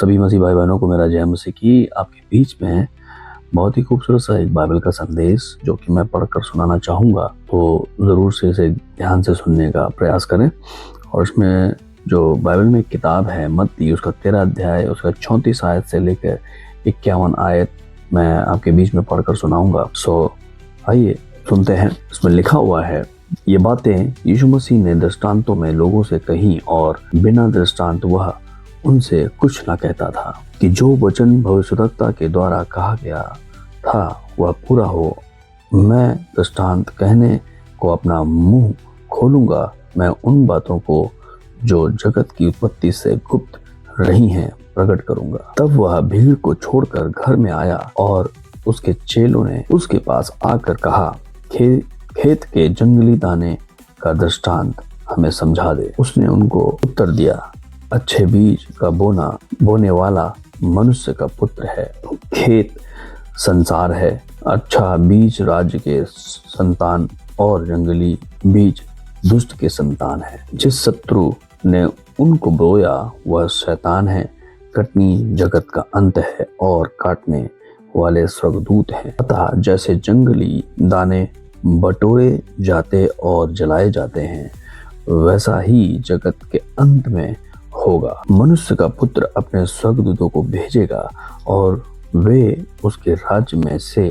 सभी मसीह भाई बहनों को मेरा जय मसीह की। आपके बीच में बहुत ही खूबसूरत सा एक बाइबल का संदेश जो कि मैं पढ़कर सुनाना चाहूँगा, तो ज़रूर से इसे ध्यान से सुनने का प्रयास करें। और इसमें जो बाइबल में एक किताब है मत्ती, उसका 13 अध्याय, उसका 34 आयत से लेकर 51 आयत मैं आपके बीच में पढ़कर सुनाऊँगा। आइए सुनते हैं। इसमें लिखा हुआ है, ये बातें यीशु मसीह ने दृष्टांतों में लोगों से कहीं और बिना दृष्टांत वह उनसे कुछ न कहता था कि जो वचन भविष्यद्वक्ता के द्वारा कहा गया था वह पूरा हो। मैं दृष्टांत कहने को अपना मुंह खोलूंगा, मैं उन बातों को जो जगत की उत्पत्ति से गुप्त रही हैं प्रकट करूंगा। तब वह भीड़ को छोड़कर घर में आया और उसके चेलों ने उसके पास आकर कहा, खेत के जंगली दाने का दृष्टांत हमें समझा दे। उसने उनको उत्तर दिया, अच्छे बीज का बोने वाला मनुष्य का पुत्र है। खेत संसार है, अच्छा बीज राज्य के संतान और जंगली बीज दुष्ट के संतान है। जिस शत्रु ने उनको बोया वह शैतान है। कटनी जगत का अंत है और काटने वाले स्वर्गदूत हैं। अतः जैसे जंगली दाने बटोरे जाते और जलाए जाते हैं, वैसा ही जगत के अंत में होगा। मनुष्य का पुत्र अपने स्वर्गदूतों को भेजेगा और वे उसके राज्य में से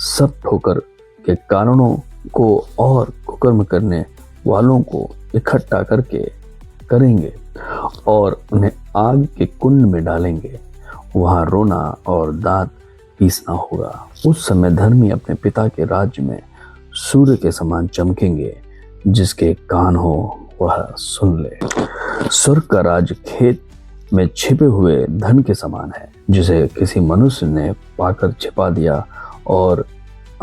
सब ठोकर के कारणों को और कुकर्म करने वालों को इकट्ठा करेंगे और उन्हें आग के कुंड में डालेंगे। वहां रोना और दांत पीसना होगा। उस समय धर्मी अपने पिता के राज्य में सूर्य के समान चमकेंगे। जिसके कान हो वह सुन ले। स्वर्ग का राज खेत में छिपे हुए धन के समान है, जिसे किसी मनुष्य ने पाकर छिपा दिया और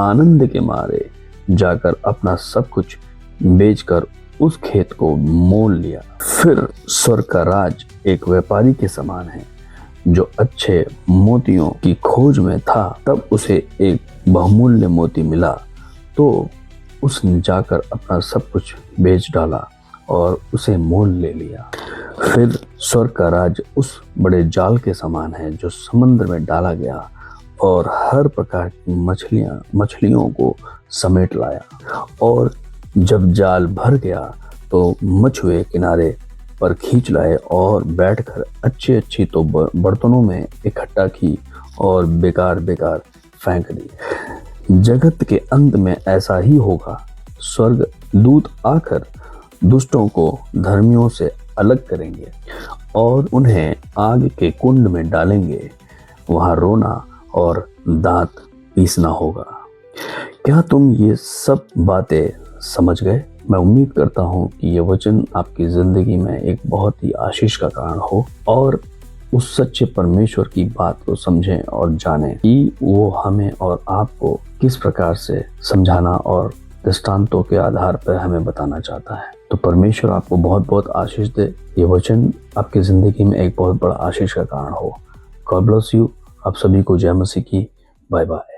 आनंद के मारे जाकर अपना सब कुछ बेचकर उस खेत को मोल लिया। फिर स्वर्ग का राज एक व्यापारी के समान है जो अच्छे मोतियों की खोज में था। तब उसे एक बहुमूल्य मोती मिला, तो उसने जाकर अपना सब कुछ बेच डाला और उसे मोल ले लिया। फिर स्वर्ग का राज उस बड़े जाल के समान है जो समुद्र में डाला गया और हर प्रकार की मछलियों को समेट लाया। और जब जाल भर गया तो मछुए किनारे पर खींच लाए और बैठकर अच्छी तो बर्तनों में इकट्ठा की और बेकार फेंक दी। जगत के अंत में ऐसा ही होगा। स्वर्ग दूत आकर दुष्टों को धर्मियों से अलग करेंगे और उन्हें आग के कुंड में डालेंगे। वहां रोना और दांत पीसना होगा। क्या तुम ये सब बातें समझ गए? मैं उम्मीद करता हूं कि ये वचन आपकी जिंदगी में एक बहुत ही आशीष का कारण हो और उस सच्चे परमेश्वर की बात को समझें और जानें कि वो हमें और आपको किस प्रकार से समझाना और दृष्टांतों के आधार पर हमें बताना चाहता है। तो परमेश्वर आपको बहुत बहुत आशीष दे। ये वचन आपकी जिंदगी में एक बहुत बड़ा आशीष का कारण हो। God bless you. आप सभी को जय मसीह की। Bye bye.